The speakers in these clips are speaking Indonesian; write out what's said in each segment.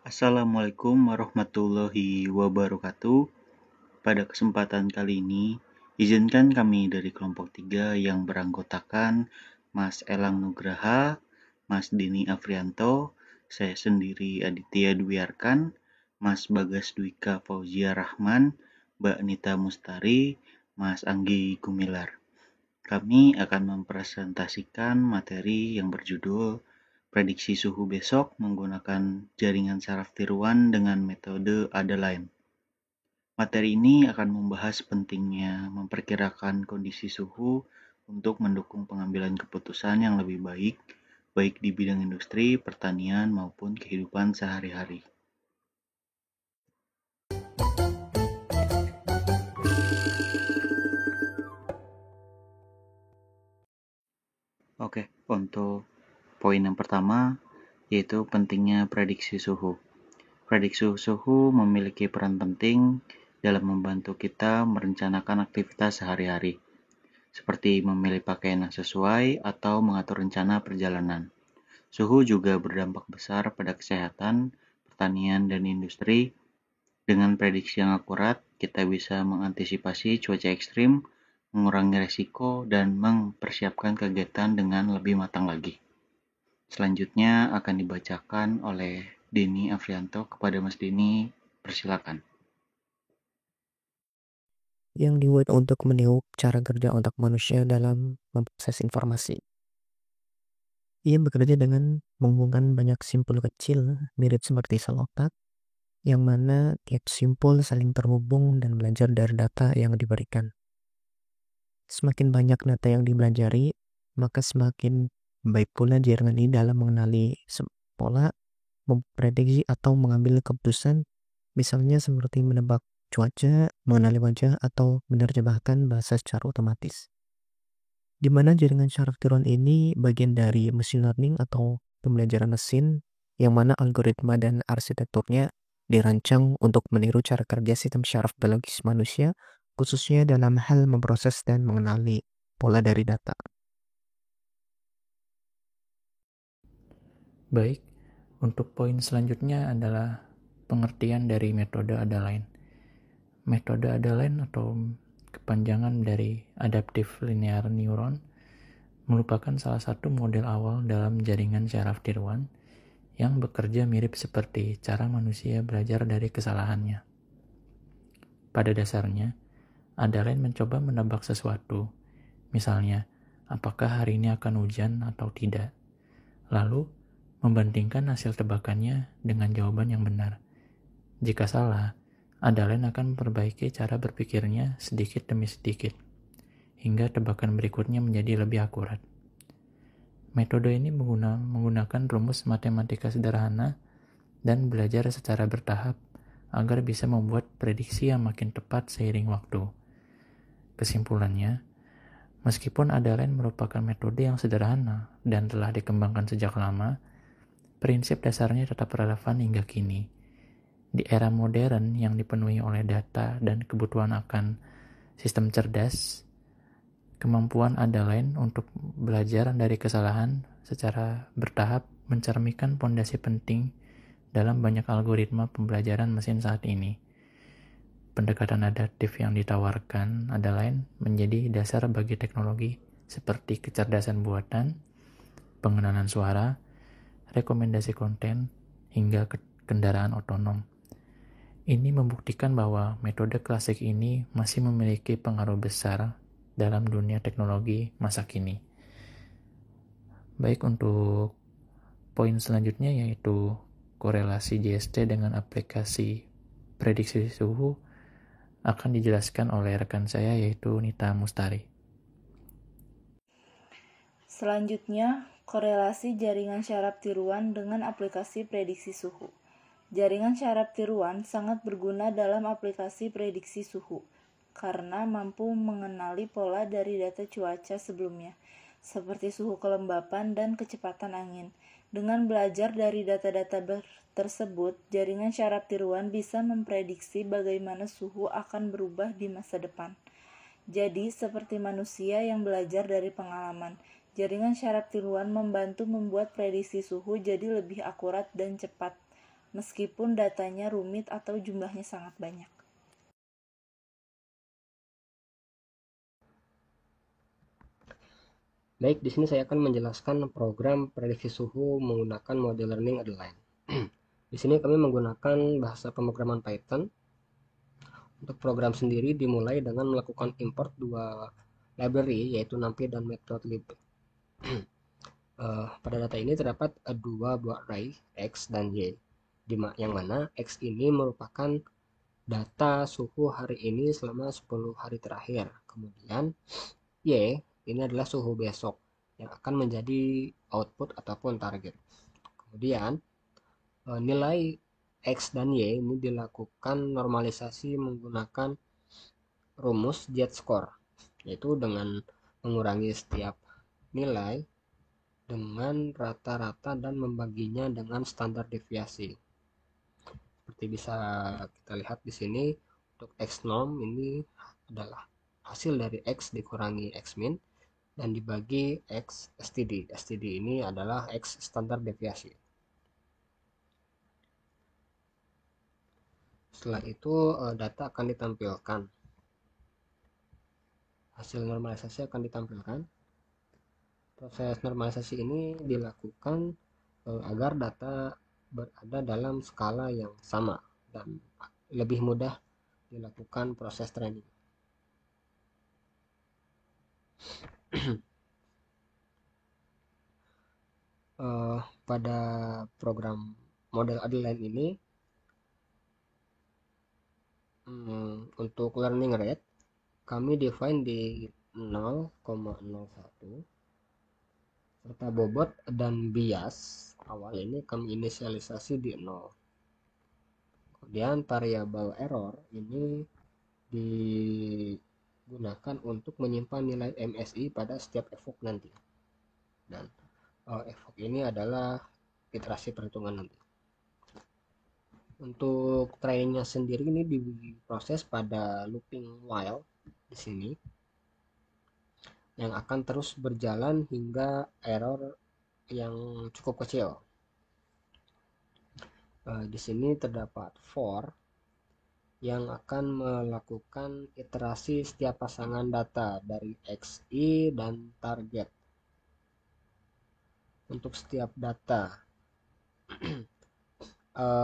Assalamualaikum warahmatullahi wabarakatuh. Pada kesempatan kali ini, izinkan kami dari kelompok 3 yang beranggotakan Mas Elang Nugraha, Mas Dini Afrianto, saya sendiri Aditya Dwiarkan, Mas Bagas Dwika Fauzia Rahman, Mbak Nita Mustari, Mas Anggi Gumilar. Kami akan mempresentasikan materi yang berjudul Prediksi suhu besok menggunakan jaringan saraf tiruan dengan metode Adeline. Materi ini akan membahas pentingnya memperkirakan kondisi suhu untuk mendukung pengambilan keputusan yang lebih baik, baik di bidang industri, pertanian, maupun kehidupan sehari-hari. Oke, untuk poin yang pertama yaitu pentingnya prediksi suhu. Prediksi suhu memiliki peran penting dalam membantu kita merencanakan aktivitas sehari-hari, seperti memilih pakaian yang sesuai atau mengatur rencana perjalanan. Suhu juga berdampak besar pada kesehatan, pertanian, dan industri. Dengan prediksi yang akurat, kita bisa mengantisipasi cuaca ekstrim, mengurangi resiko, dan mempersiapkan kegiatan dengan lebih matang lagi. Selanjutnya akan dibacakan oleh Dini Afrianto. Kepada Mas Dini, persilakan. Yang dibuat untuk meniru cara kerja otak manusia dalam memproses informasi. Ia bekerja dengan menghubungkan banyak simpul kecil mirip seperti sel otak, yang mana tiap simpul saling terhubung dan belajar dari data yang diberikan. Semakin banyak data yang dipelajari, maka semakin baik pula jaringan ini dalam mengenali pola, memprediksi atau mengambil keputusan, misalnya seperti menebak cuaca, mengenali wajah, atau menerjemahkan bahasa secara otomatis. Di mana jaringan saraf tiruan ini bagian dari machine learning atau pembelajaran mesin, yang mana algoritma dan arsitekturnya dirancang untuk meniru cara kerja sistem saraf biologis manusia, khususnya dalam hal memproses dan mengenali pola dari data. Baik, untuk poin selanjutnya adalah pengertian dari metode Adeline. Metode Adeline atau kepanjangan dari Adaptive Linear Neuron merupakan salah satu model awal dalam jaringan saraf tiruan yang bekerja mirip seperti cara manusia belajar dari kesalahannya. Pada dasarnya, Adeline mencoba menebak sesuatu, misalnya, apakah hari ini akan hujan atau tidak. Lalu, membandingkan hasil tebakannya dengan jawaban yang benar. Jika salah, Adeline akan memperbaiki cara berpikirnya sedikit demi sedikit, hingga tebakan berikutnya menjadi lebih akurat. Metode ini menggunakan rumus matematika sederhana dan belajar secara bertahap agar bisa membuat prediksi yang makin tepat seiring waktu. Kesimpulannya, meskipun Adeline merupakan metode yang sederhana dan telah dikembangkan sejak lama, prinsip dasarnya tetap relevan hingga kini. Di era modern yang dipenuhi oleh data dan kebutuhan akan sistem cerdas, kemampuan Adeline untuk belajar dari kesalahan secara bertahap mencerminkan fondasi penting dalam banyak algoritma pembelajaran mesin saat ini. Pendekatan adaptif yang ditawarkan Adeline menjadi dasar bagi teknologi seperti kecerdasan buatan, pengenalan suara, rekomendasi konten, hingga kendaraan otonom. Ini membuktikan bahwa metode klasik ini masih memiliki pengaruh besar dalam dunia teknologi masa kini. Baik, untuk poin selanjutnya yaitu korelasi JST dengan aplikasi prediksi suhu akan dijelaskan oleh rekan saya yaitu Nita Mustari. Selanjutnya, korelasi jaringan saraf tiruan dengan aplikasi prediksi suhu. Jaringan saraf tiruan sangat berguna dalam aplikasi prediksi suhu karena mampu mengenali pola dari data cuaca sebelumnya, seperti suhu kelembapan dan kecepatan angin. Dengan belajar dari data-data tersebut, jaringan saraf tiruan bisa memprediksi bagaimana suhu akan berubah di masa depan. Jadi, seperti manusia yang belajar dari pengalaman, jaringan saraf tiruan membantu membuat prediksi suhu jadi lebih akurat dan cepat. meskipun datanya rumit atau jumlahnya sangat banyak. Baik, di sini saya akan menjelaskan program prediksi suhu menggunakan model learning Adeline. Di sini kami menggunakan bahasa pemrograman Python. Untuk program sendiri dimulai dengan melakukan import dua library, yaitu NumPy dan Matplotlib. Pada data ini terdapat dua buah array X dan Y, yang mana X ini merupakan data suhu hari ini selama 10 hari terakhir. Kemudian Y ini adalah suhu besok yang akan menjadi output ataupun target. Kemudian nilai X dan Y ini dilakukan normalisasi menggunakan rumus z-score, yaitu dengan mengurangi setiap nilai dengan rata-rata dan membaginya dengan standar deviasi. Seperti bisa kita lihat di sini, untuk X norm ini adalah hasil dari X dikurangi X min dan dibagi X STD. STD ini adalah X standar deviasi. Setelah itu data akan ditampilkan. Hasil normalisasi akan ditampilkan. Proses normalisasi ini dilakukan agar data berada dalam skala yang sama dan lebih mudah dilakukan proses training. Pada program model Adeline ini untuk learning rate kami define di 0,01 serta bobot dan bias awal ini kami inisialisasi di 0. Kemudian variabel error ini digunakan untuk menyimpan nilai MSI pada setiap evok nanti, dan evok ini adalah iterasi perhitungan nanti. Untuk trainingnya sendiri ini diproses pada looping while di sini yang akan terus berjalan hingga error yang cukup kecil. Di sini terdapat for yang akan melakukan iterasi setiap pasangan data dari XI dan target. Untuk setiap data,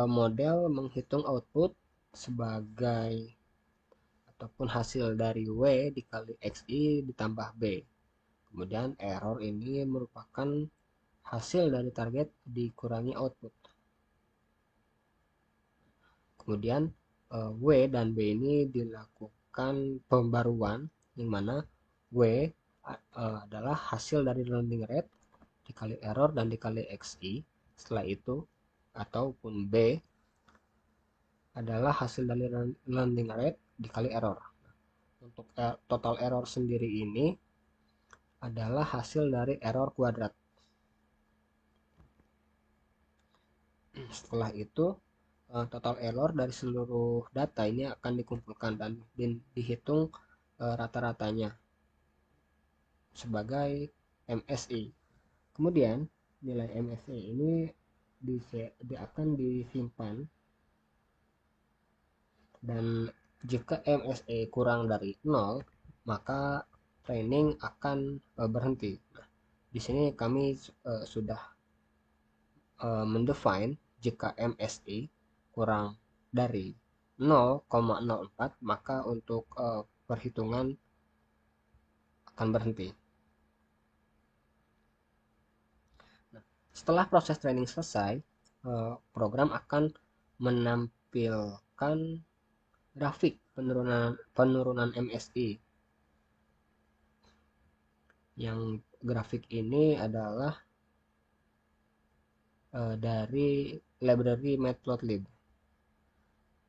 model menghitung output sebagai ataupun hasil dari W dikali XI ditambah B. Kemudian error ini merupakan hasil dari target dikurangi output. Kemudian W dan B ini dilakukan pembaruan, yang mana W adalah hasil dari learning rate dikali error dan dikali XI. Setelah itu, ataupun B adalah hasil dari learning rate dikali error. Untuk total error sendiri ini adalah hasil dari error kuadrat. Setelah itu total error dari seluruh data ini akan dikumpulkan dan dihitung rata-ratanya sebagai MSI. Kemudian nilai MSI ini akan disimpan, dan jika MSI kurang dari 0 maka training akan berhenti. Nah, di sini kami sudah mendefine jika MSI kurang dari 0,04 maka untuk perhitungan akan berhenti. Nah, setelah proses training selesai, program akan menampilkan grafik penurunan MSI. Yang grafik ini adalah dari library Matplotlib.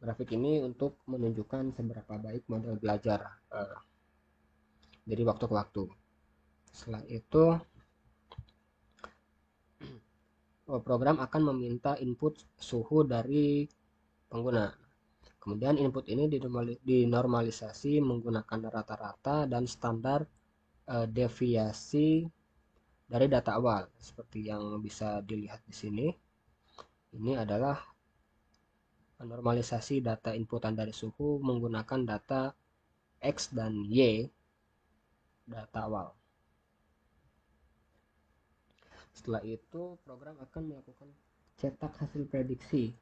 Grafik ini untuk menunjukkan seberapa baik model belajar dari waktu ke waktu. Setelah itu program akan meminta input suhu dari pengguna. Kemudian input ini dinormalisasi menggunakan rata-rata dan standar deviasi dari data awal, seperti yang bisa dilihat di sini. Ini adalah normalisasi data inputan dari suhu menggunakan data X dan Y, data awal. Setelah itu program akan melakukan cetak hasil prediksi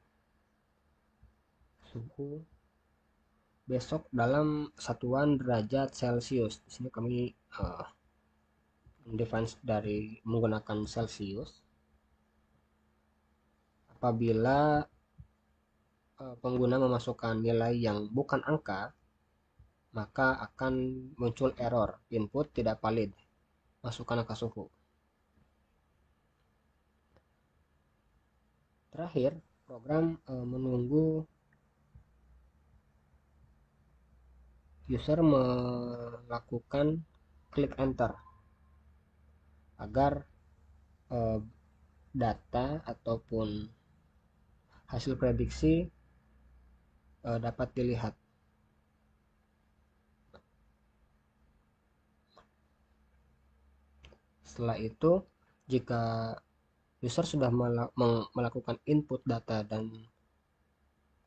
suhu besok dalam satuan derajat Celcius. Di sini kami define dari menggunakan Celcius. Apabila pengguna memasukkan nilai yang bukan angka, maka akan muncul error input tidak valid, masukkan angka suhu. Terakhir, program menunggu user melakukan klik enter agar data ataupun hasil prediksi dapat dilihat. Setelah itu, jika user sudah melakukan input data dan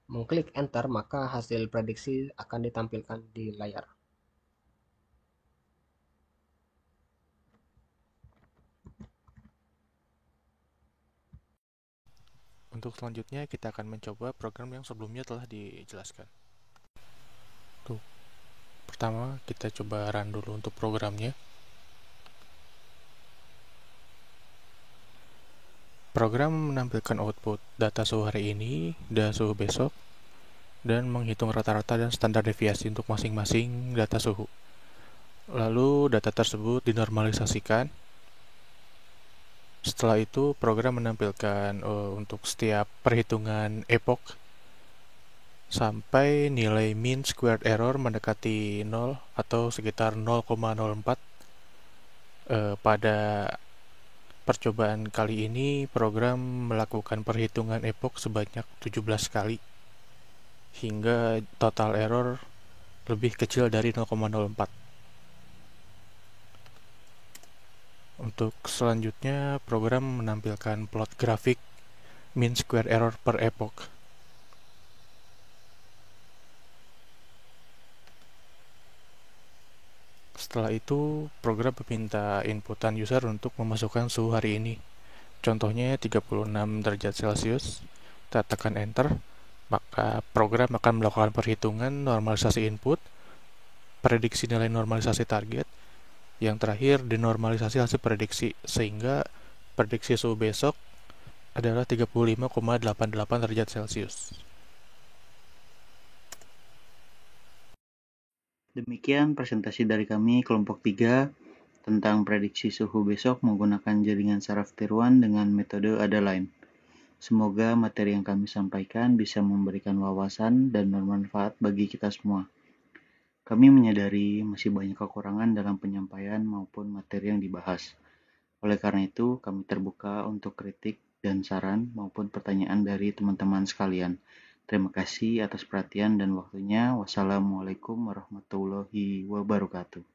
mengklik enter, maka hasil prediksi akan ditampilkan di layar. Untuk selanjutnya kita akan mencoba program yang sebelumnya telah dijelaskan. Tuh. Pertama kita coba run dulu untuk programnya. Program menampilkan output data suhu hari ini dan suhu besok, dan menghitung rata-rata dan standar deviasi untuk masing-masing data suhu. Lalu data tersebut dinormalisasikan. Setelah itu program menampilkan untuk setiap perhitungan epoch sampai nilai mean squared error mendekati 0 atau sekitar 0,04. Pada percobaan kali ini program melakukan perhitungan epoch sebanyak 17 kali hingga total error lebih kecil dari 0,04. Untuk selanjutnya program menampilkan plot grafik mean square error per epoch. Setelah itu program meminta inputan user untuk memasukkan suhu hari ini. Contohnya 36 derajat Celcius. Kita tekan enter, maka program akan melakukan perhitungan normalisasi input, prediksi nilai normalisasi target, yang terakhir denormalisasi hasil prediksi, sehingga prediksi suhu besok adalah 35,88 derajat Celcius. Demikian presentasi dari kami kelompok 3 tentang prediksi suhu besok menggunakan jaringan saraf tiruan dengan metode Adaline. Semoga materi yang kami sampaikan bisa memberikan wawasan dan bermanfaat bagi kita semua. Kami menyadari masih banyak kekurangan dalam penyampaian maupun materi yang dibahas. Oleh karena itu, kami terbuka untuk kritik dan saran maupun pertanyaan dari teman-teman sekalian. Terima kasih atas perhatian dan waktunya. Wassalamualaikum warahmatullahi wabarakatuh.